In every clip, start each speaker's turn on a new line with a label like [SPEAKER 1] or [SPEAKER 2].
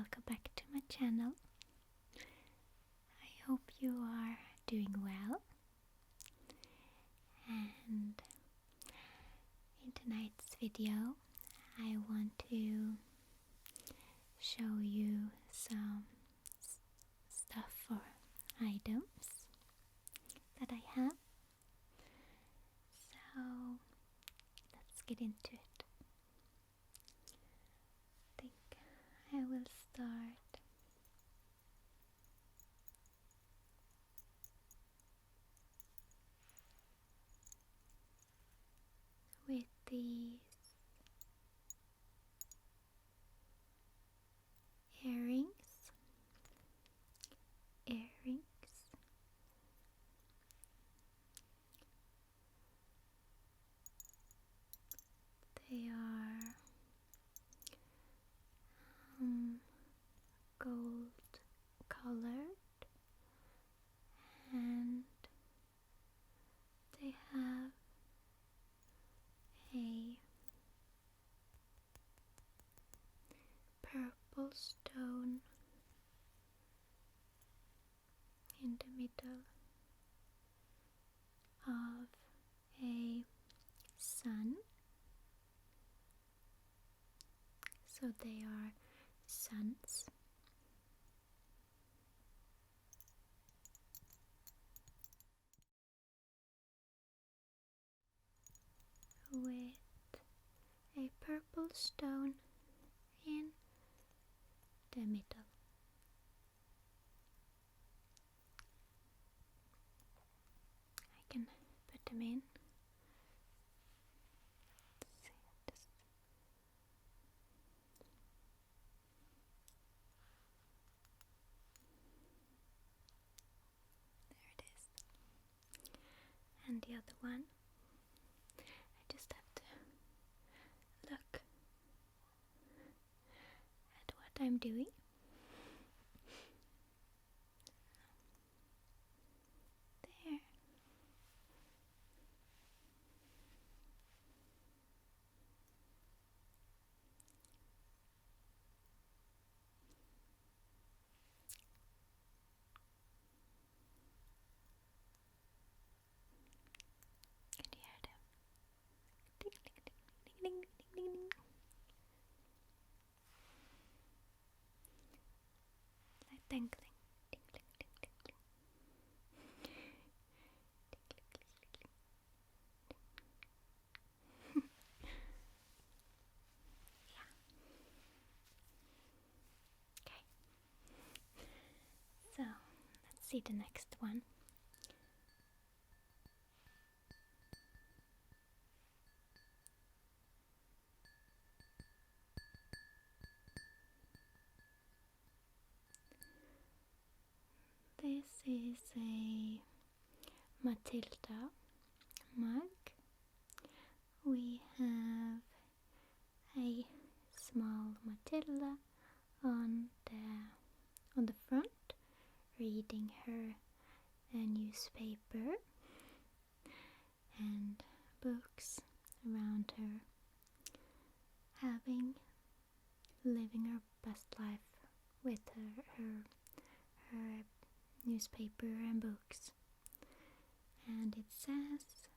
[SPEAKER 1] welcome back to my channel. I hope you are doing well. And in tonight's video, I want to show you some stuff or items that I have. So let's get into it. I think I will start with these earrings. They are gold colored, and they have a purple stone in the middle of a sun. So they are suns. With a purple stone in the middle. I can put them in. There it is. And the other one, I just have to look at what I'm doing. There. Can you hear them? Ding, ding, ding, ding, ding, ding, ding, ding. Like tinkling, tinkling, tinkling, tinkling. Yeah. Okay. So let's see the next one. This is a Matilda mug. We have a small Matilda on the front, reading her newspaper, and books around her, living her best life with her newspaper and books. And it says,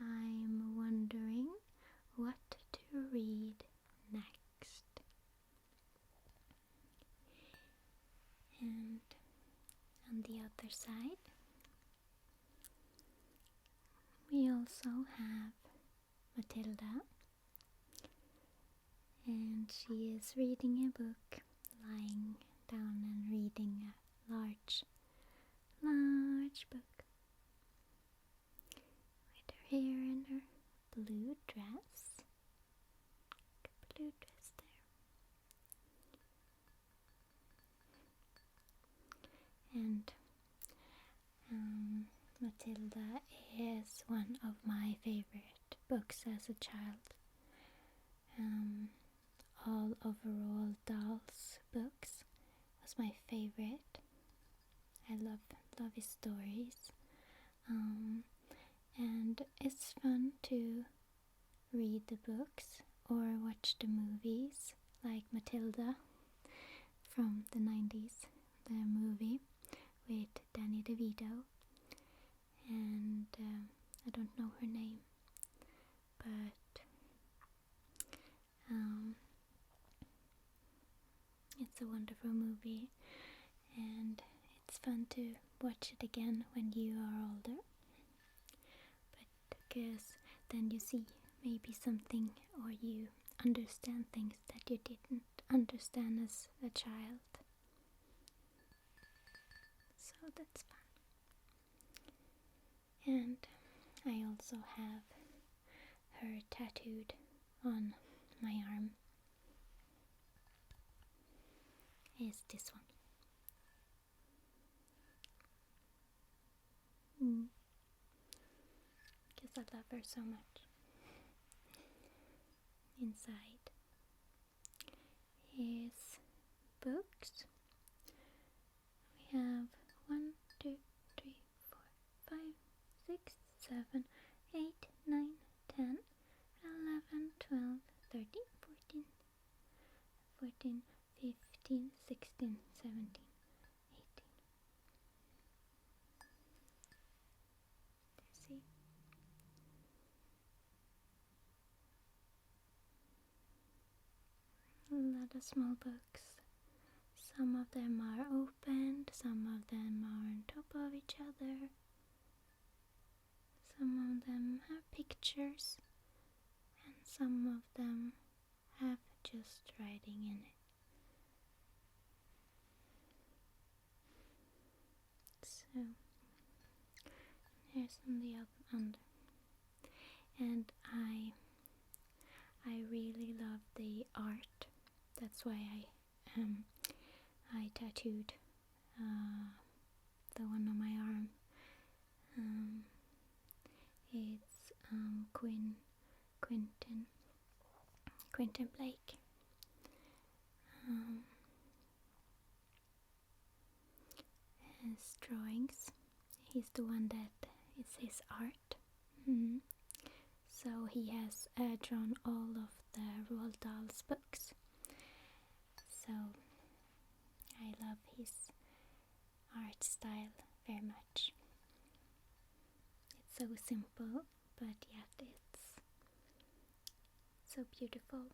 [SPEAKER 1] "I'm wondering what to read next." And on the other side, we also have Matilda, and she is reading a book, lying down and reading a large book, with her hair in her blue dress. Blue dress there. And Matilda is one of my favorite books as a child. All Overall Dolls books was my favorite. I love his stories. And it's fun to read the books or watch the movies like Matilda from the 90s, the movie with Danny DeVito, and I don't know her name, but it's a wonderful movie, and it's fun to watch it again when you are older, but because then you see maybe something, or you understand things that you didn't understand as a child. So that's fun. And I also have her tattooed on my arm. Is this one. Because I love her so much. Inside is books. We have 1, 2, 3, 4, 5, 6, 7, 8, 9, 10, 11, 12, 13, 14, 14, 15, 16, 17, 18. See? A lot of small books. Some of them are opened, some of them are on top of each other. Some of them have pictures, and some of them have just writing in it. So, here's on the other under. And I really love the art. That's why I tattooed the one on my arm. It's Quentin Blake. His drawings. He's the one that is his art. So he has drawn all of the Roald Dahl's books. So I love his art style very much. It's so simple, but yet it's so beautiful.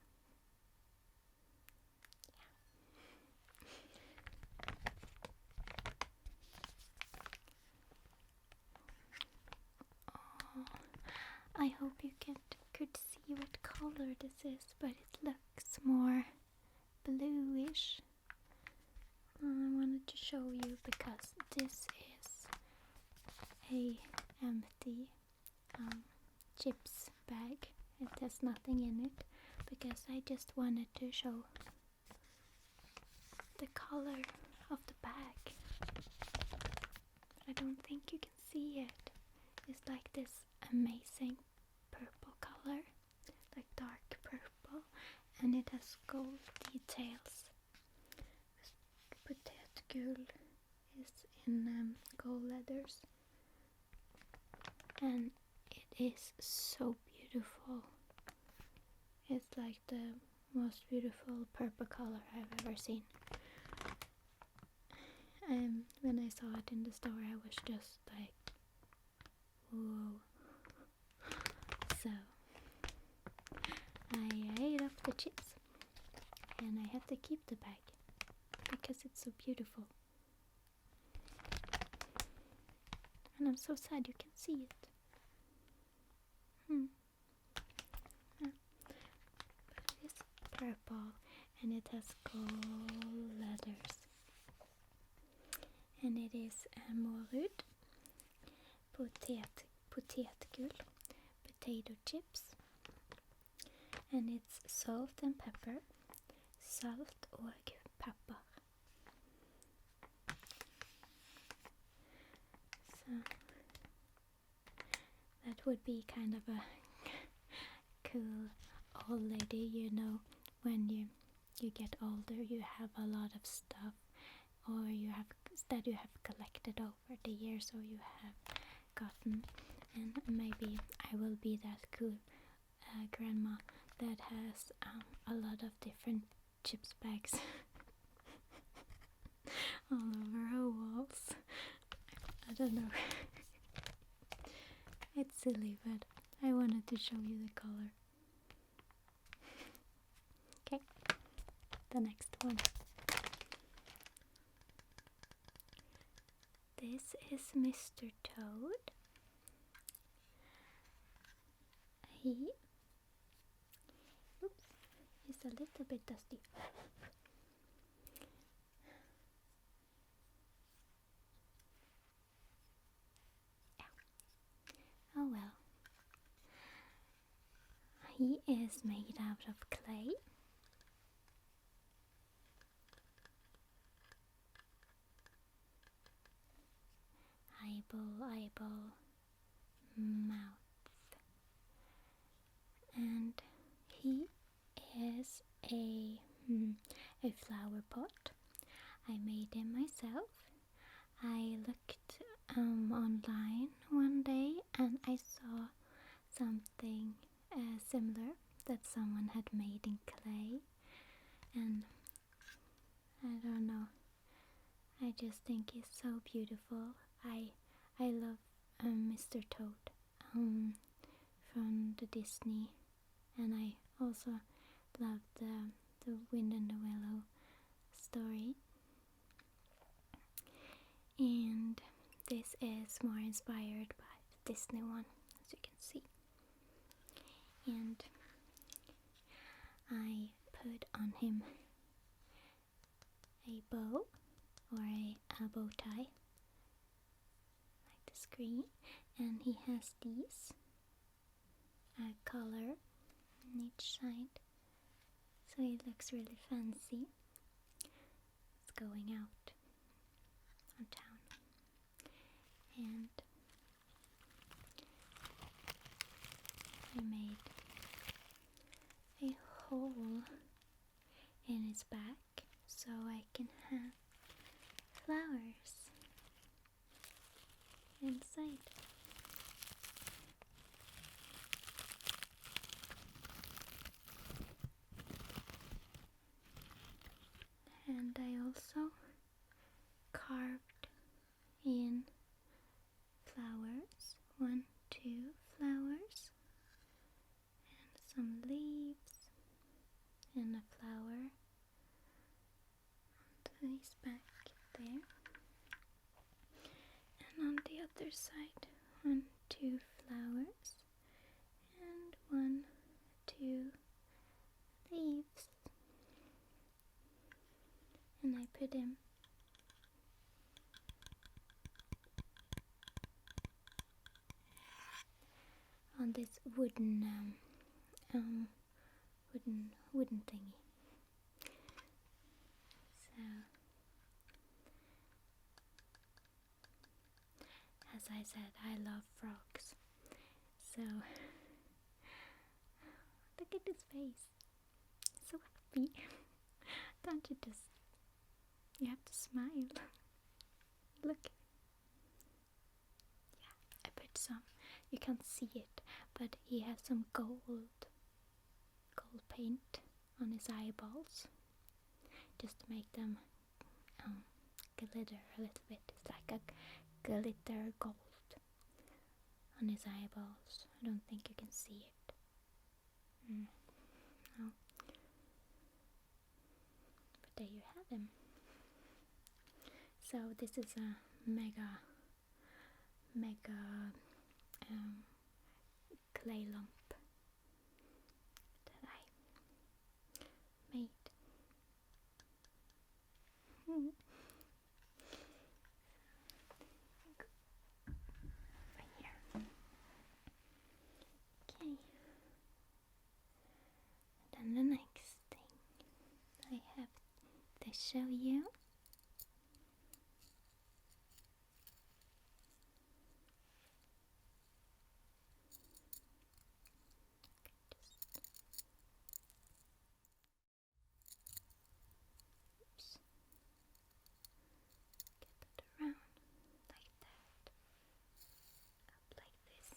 [SPEAKER 1] I hope you could see what color this is, but it looks more bluish. I wanted to show you because this is a empty chips bag. It has nothing in it because I just wanted to show the color of the bag. I don't think you can see it. It's like this amazing purple color, like dark purple, and it has gold details. Potato is in gold letters, and it is so beautiful. It's like the most beautiful purple color I've ever seen. When I saw it in the store, I was just like, whoa. So I ate up the chips, and I had to keep the bag because it's so beautiful. And I'm so sad you can't see it. Yeah. But it's purple, and it has gold letters. And it is morud, potetgull, potato chips, and it's salt and pepper, salt og pepper. So that would be kind of a cool old lady, you know, when you get older, you have a lot of stuff, or you have collected over the years, or you have gotten, and maybe I will be that cool grandma that has a lot of different chips bags. don't know. It's silly, but I wanted to show you the color. Okay, the next one. This is Mr. Toad. He's a little bit dusty. Yeah. Oh well. He is made out of clay. Eyeball, mouth. And he is a flower pot. I made him myself. I looked online one day and I saw something similar that someone had made in clay, and I don't know, I just think he's so beautiful. I love Mr. Toad from the Disney, and I also love the Wind and the Willow story. And this is more inspired by the Disney one, as you can see. And I put on him a bow, or a bow tie, like the screen, and he has these color on each side, so it looks really fancy. It's going out on town. And I made a hole in his back so I can have flowers inside. And I also carved in flowers, 1, 2 flowers, and some leaves, and a flower on his back there. And on the other side, 1, 2 flowers, and 1, 2 leaves. And I put him on this wooden thingy. So, as I said, I love frogs. So, look at his face. So happy. Don't you just? You have to smile. Look. Yeah, I put some. You can't see it, but he has some gold paint on his eyeballs, just to make them glitter a little bit. It's like a glitter gold on his eyeballs. I don't think you can see it. No. But there you have him. So this is a mega clay lump that I made. Over here. Okay. Then the next thing I have to show you . Around like that, up like this.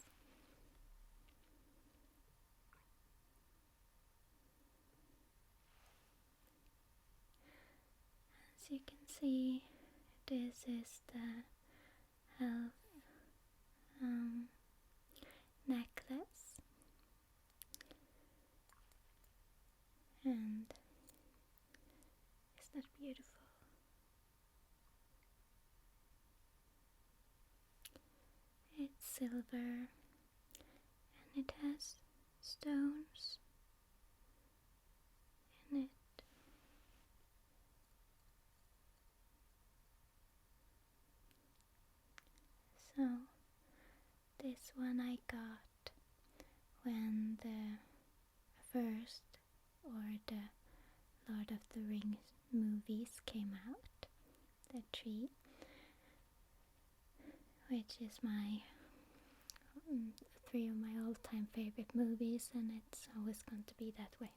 [SPEAKER 1] As you can see, this is the of necklace, and is that beautiful? It's silver and it has stones in it. So this one I got when the first or the Lord of the Rings movies came out, the 3, which is my 3 of my all-time favorite movies, and it's always going to be that way.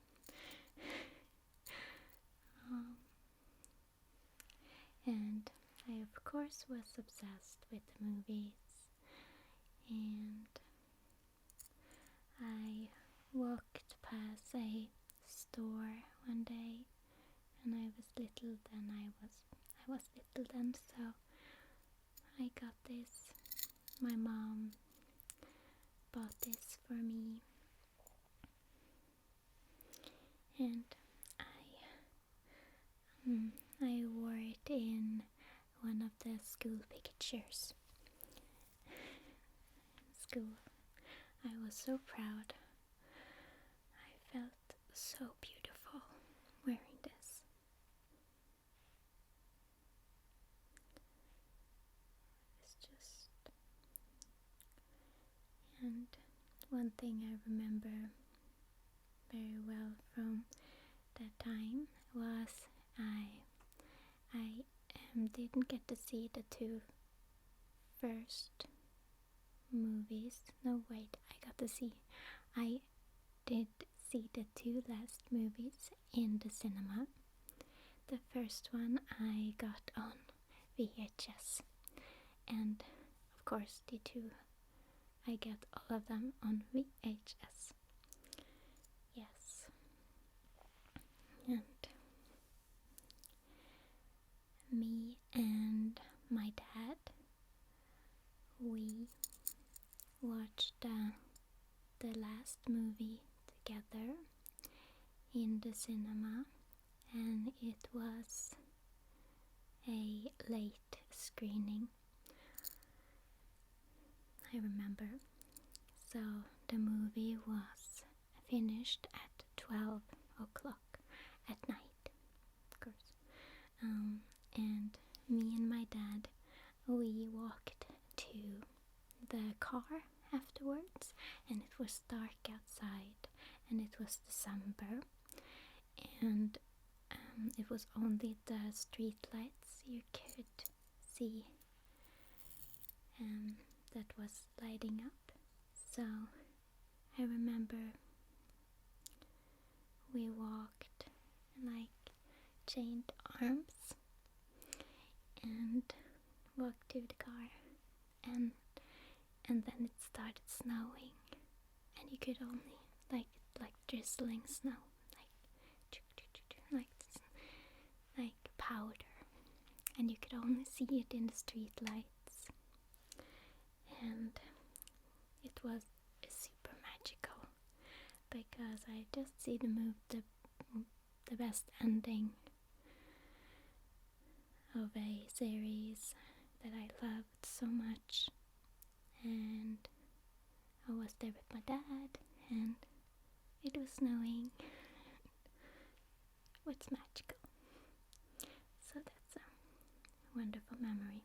[SPEAKER 1] And I of course was obsessed with the movies, and I walked past a store one day, and I was little then, so I got this. My mom bought this for me, and I wore it in one of the school pictures. School. I was so proud. I felt so beautiful wearing this. It's just... And one thing I remember very well from that time was I didn't get to see the 2 first movies. No, wait, I did see the 2 last movies in the cinema. The first one I got on VHS, and of course the 2 I get all of them on VHS. Yes. And me and my dad, we watched the last movie together in the cinema, and it was a late screening, I remember. So the movie was finished at 12 o'clock at night, of course. And me and my dad, we walked to the car afterwards, and it was dark outside, and it was December, and it was only the street lights you could see that was lighting up. So I remember we walked like chained arms and walked to the car, and then it started snowing, and you could only like drizzling snow, like powder, and you could only see it in the street lights, and it was super magical because I just see the best ending of a series that I loved so much, and I was there with my dad, and it was snowing. What's magical? So that's a wonderful memory.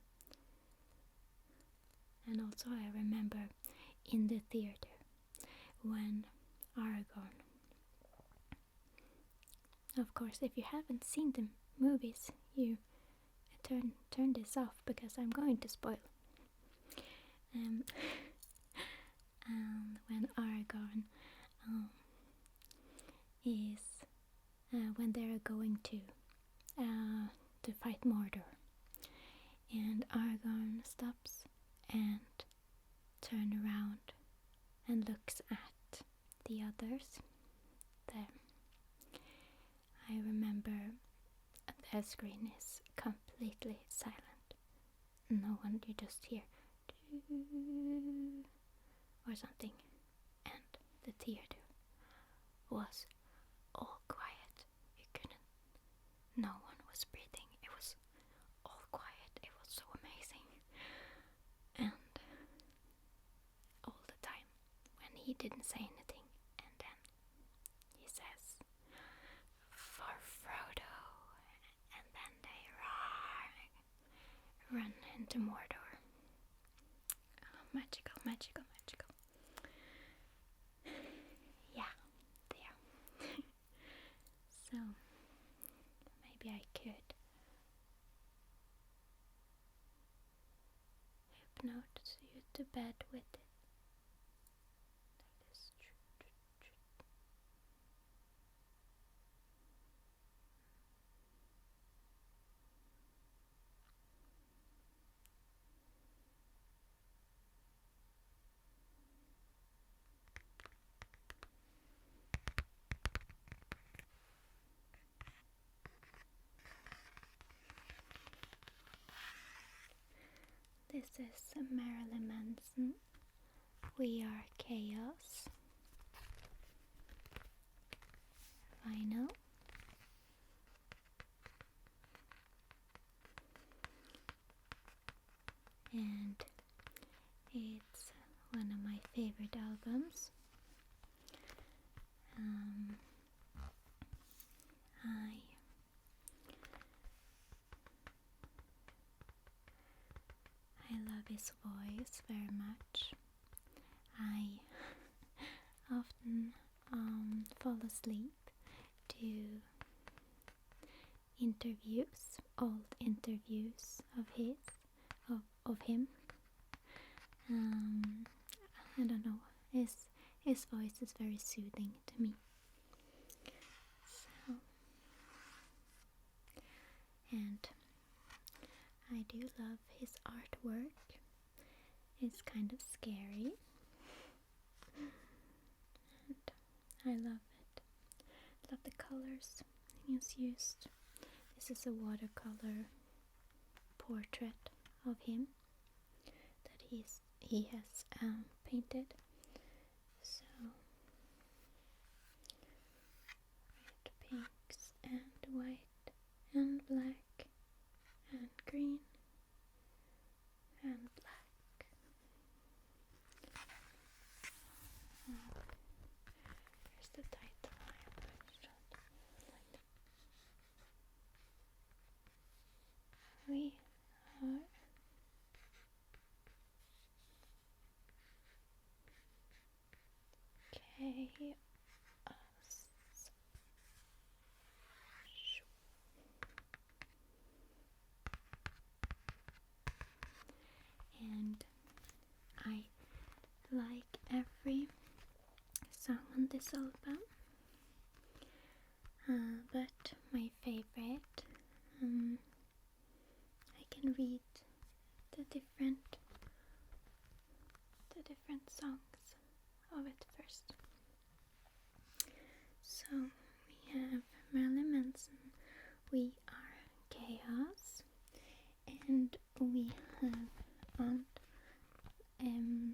[SPEAKER 1] And also I remember in the theater when Aragorn, of course if you haven't seen the movies, you turn this off because I'm going to spoil. And when Aragorn is when they're going to fight Mordor, and Aragorn stops and turns around and looks at the others. I remember the screen is completely silent. No one, you just hear or something, and the theater was all quiet. You couldn't, no one was breathing. It was all quiet. It was so amazing. And all the time when he didn't say anything, and then he says, "For Frodo," and then they run into Mordor. Magical, magical, magical. Yeah, there. So, maybe I could hypnotize you to bed with it. Like this. This is Marilyn Manson. We Are Chaos. Vinyl. And it's one of my favorite albums. I love his voice very much. I often fall asleep to interviews, old interviews of him. I don't know, his voice is very soothing to me. So, and I do love his artwork. It's kind of scary, and I love it. Love the colors he's used. This is a watercolor portrait of him that he has painted. So red, pinks, and white, and black, and green, and black. Here's the title. We are chaos. And I like every song on this album, but my favorite, I can read the different songs of it first. So we have Marilyn Manson, We Are Chaos, and we have on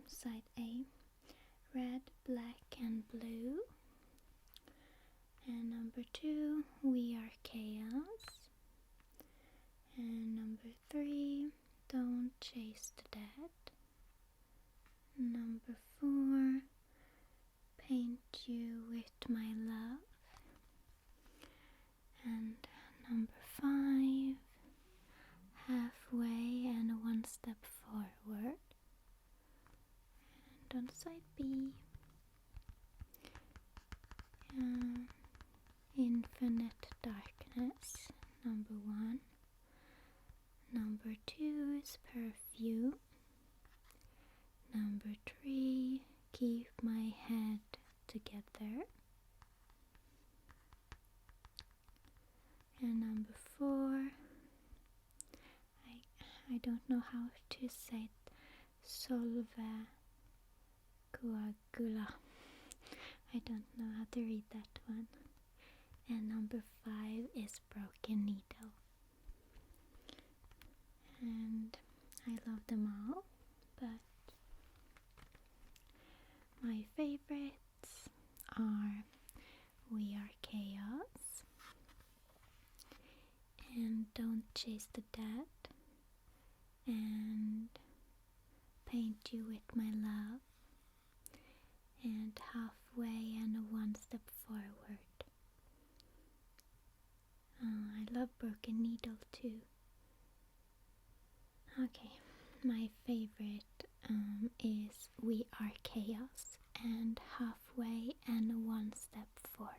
[SPEAKER 1] side A, Red, Black and Blue, and number 2, We Are Chaos, and number 3, Don't Chase the Dead, number 4, Paint You With My Love, and number 5, Halfway and One Step Forward. And on side B, Infinite Darkness, number 1. Number 2 is Perfume. Number 3, Keep My Head Together. And number 4, I don't know how to say it, Solva Coagula. I don't know how to read that one. And number 5 is Broken Needle. And I love them all, but My favorites are We Are Chaos and Don't Chase the Dead and Paint You With My Love and Halfway and a One Step Forward. I love Broken Needle too. Okay, my favorite is We Are Chaos and Halfway and One Step Forward.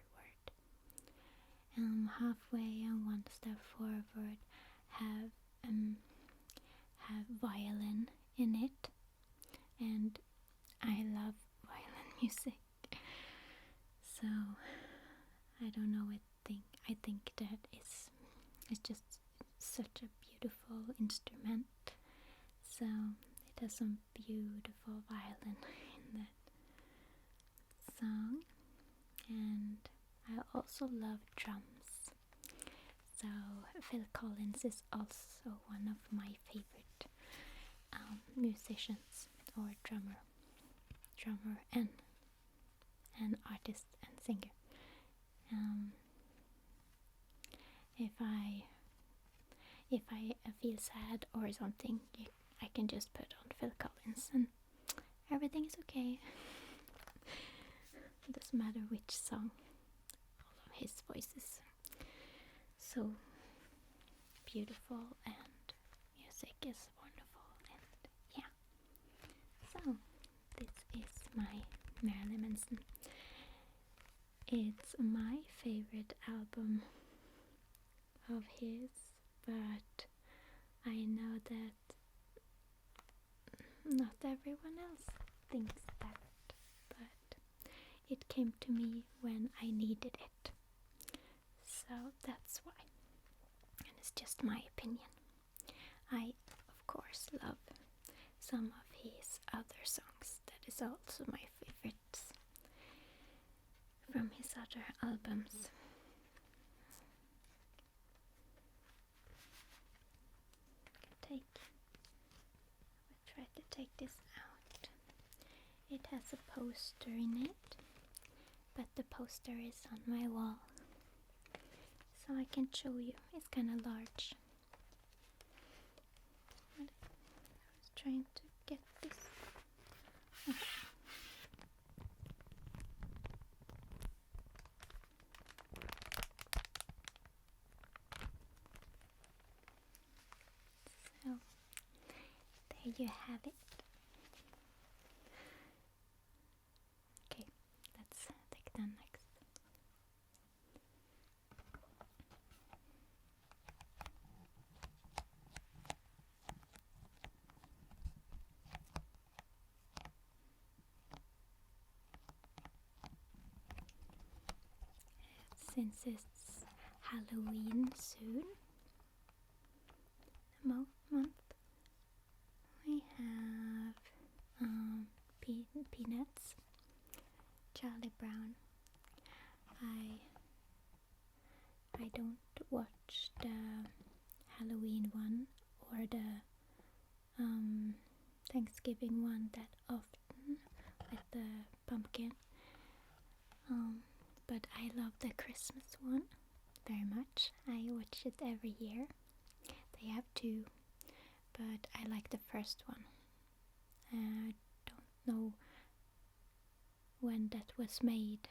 [SPEAKER 1] Halfway and One Step Forward have violin in it, and I love violin music. So I don't know. I think that it's just such a beautiful instrument. So it has some beautiful violin in that song, and I also love drums. So Phil Collins is also one of my favorite musicians or drummer and artist and singer. If I feel sad or something, I can just put on Phil Collins and everything is okay. It doesn't matter which song. All of his voice is so beautiful and music is wonderful, and yeah. So this is my Marilyn Manson. It's my favorite album of his, but I know that not everyone else thinks that, but it came to me when I needed it, so that's why, and it's just my opinion. I of course love some of his other songs, that is also my favorites from his other albums. I'll try to take this out. It has a poster in it, but the poster is on my wall, so I can show you. It's kind of large. I was trying to get this. Oh. So there you have it. Okay, let's take that next. Since it's Halloween soon, the month, we have Peanuts, Charlie Brown. I don't watch the Halloween one or the Thanksgiving one that often with the pumpkin. But I love the Christmas one very much. I watch it every year. They have two, but I like the first one. I don't know when that was made.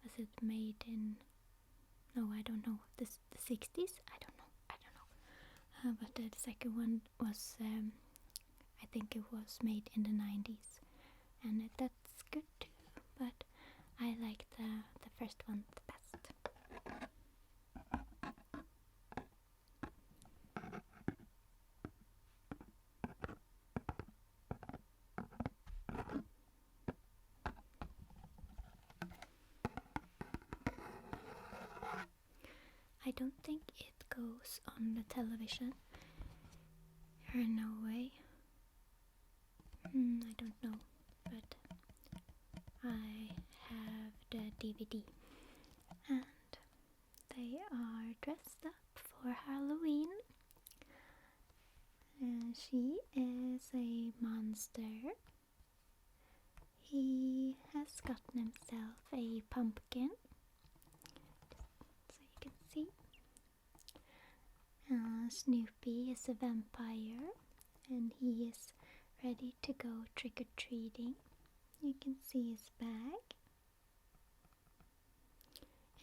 [SPEAKER 1] Was it made in... No, I don't know. The 60s? I don't know. But the second one was... I think it was made in the 90s. And that's good too. But I like the first one the best. I don't think it goes on the television here in Norway. I don't know, but I have the DVD, and they are dressed up for Halloween. And she is a monster. he has gotten himself a pumpkin, so you can see. Snoopy is a vampire and he is ready to go trick-or-treating. You can see his bag.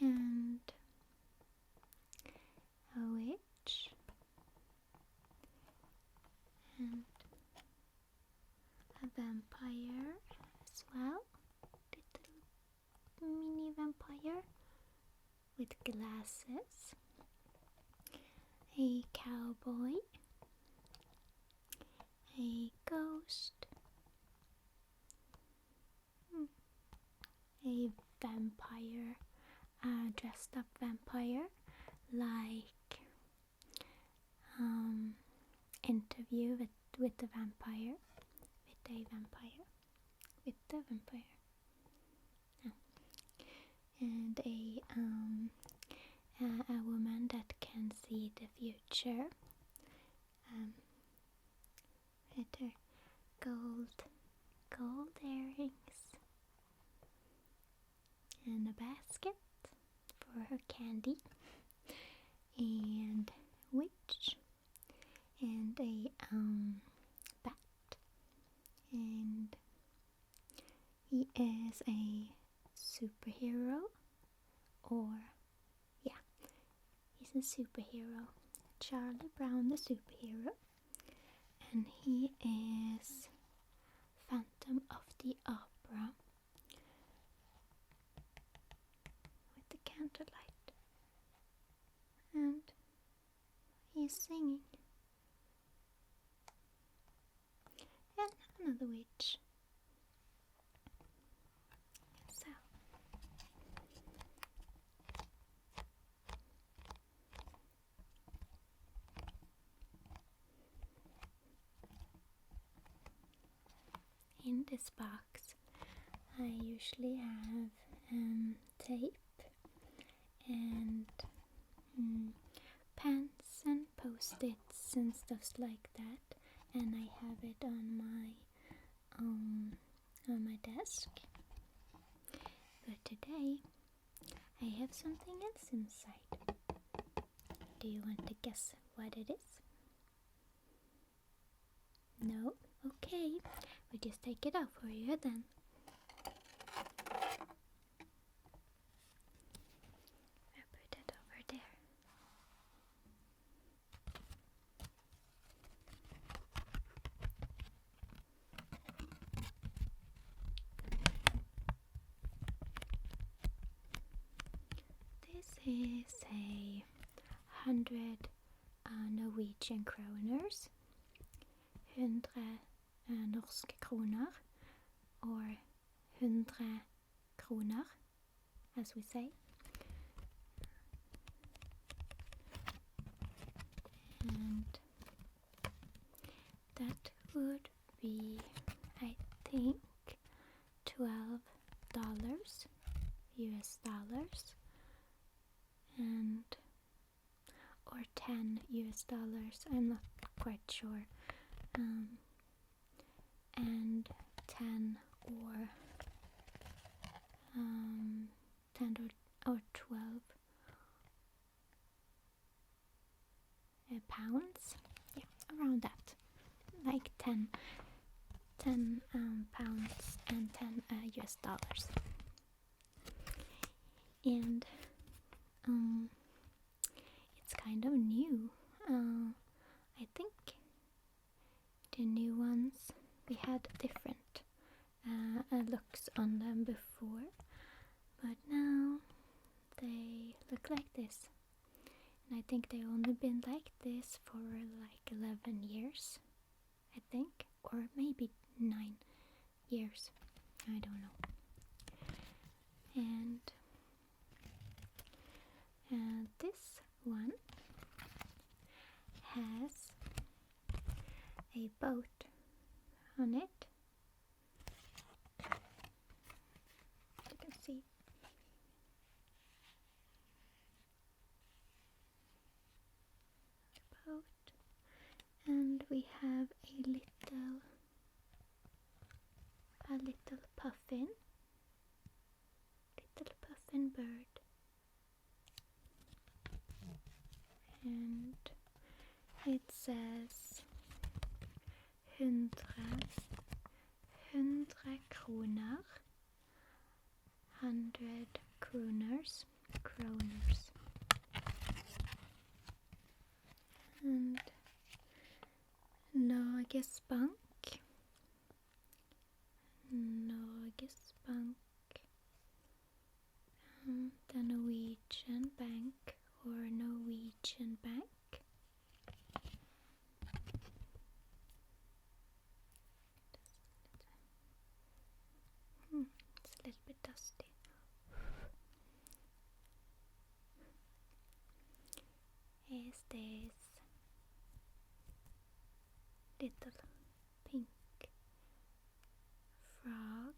[SPEAKER 1] And a witch and a vampire as well, little mini vampire with glasses, a cowboy, a ghost, a vampire, dressed up vampire, like interview with the vampire, and a woman that can see the future, with her gold earrings and a basket for her candy, and witch, and a bat, and he is a superhero, or yeah, he's a superhero, Charlie Brown the superhero, and he is Phantom of the Opera with the candlelight, and he's singing. And another witch. So in this box I usually have tape and pens and post-its and stuff like that, and I have it on my desk. But today I have something else inside. Do you want to guess what it is? No? Okay, we'll just take it out for you then. I'll put it over there. This is a 100 Norwegian kroners, 100 norske kroner, or 100 kroner, as we say. And that would be, I think, $12 US dollars, and or 10 US dollars, I'm not quite sure, and 10 or 12 pounds, yeah, around that, like 10 pounds and 10 US dollars. And it's kind of new. I think the new ones, we had different looks on them before, but now they look like this. And I think they've only been like this for like 11 years, I think, or maybe 9 years, I don't know. And this one has a boat on it. You can see. The boat. And we have a little puff 100 kroner, 100 kroners, and Norges Bank, the Norwegian Bank or Norwegian Bank. It's a little bit dusty. Is this little pink frog?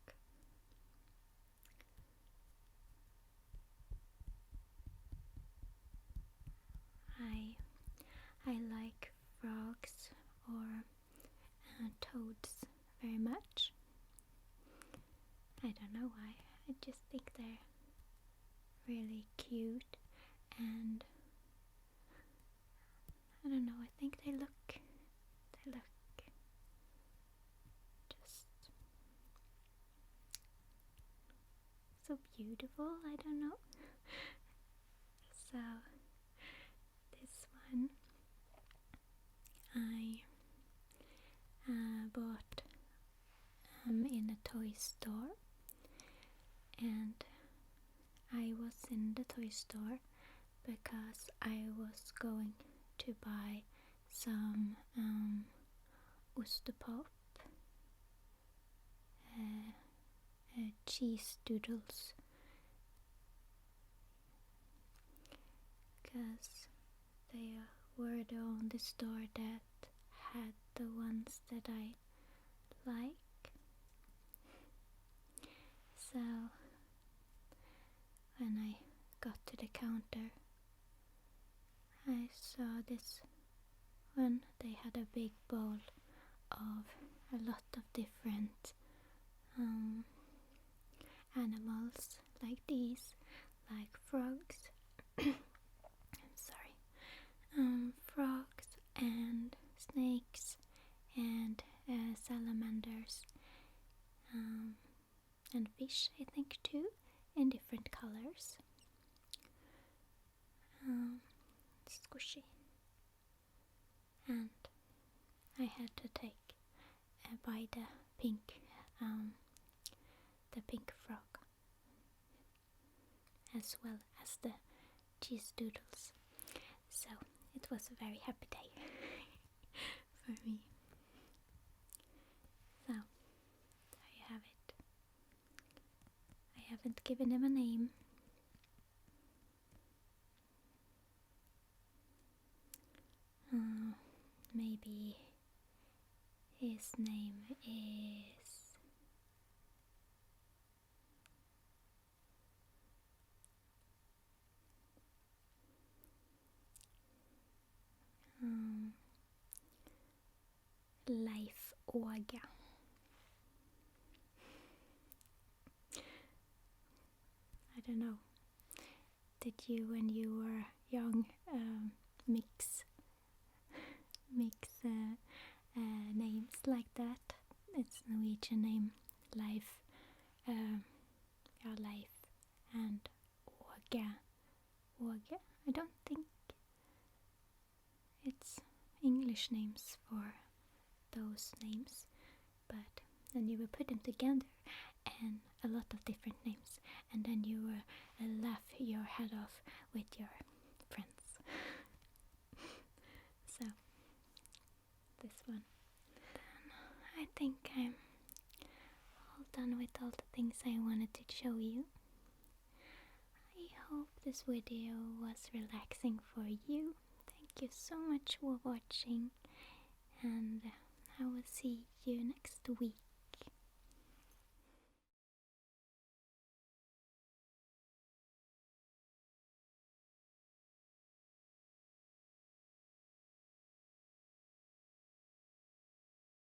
[SPEAKER 1] I like frogs or toads very much. I don't know why. I just think they're really cute, and I don't know. I think they look just so beautiful. I don't know. So this one I bought in a toy store, and I was in the toy store because I was going to buy some ostepop, cheese doodles, because they were the only store that had the ones that I like. So when I got to the counter, I saw this one. They had a big bowl of a lot of different animals like these, like frogs. I'm sorry. Frogs and snakes and salamanders and fish, I think, too, in different colors. Squishy. And I had to buy the pink frog, as well as the cheese doodles. So it was a very happy day for me. So there you have it. I haven't given him a name. Maybe his name is Leif Åge. I don't know. Did you, when you were young, mix names like that? It's Norwegian name, Leif, Leif and Åge. I don't think it's English names for those names, but then you will put them together and a lot of different names, and then you will laugh your head off with your friends. So this one. Then I think I'm all done with all the things I wanted to show you. I hope this video was relaxing for you. Thank you so much for watching, and I will see you next week.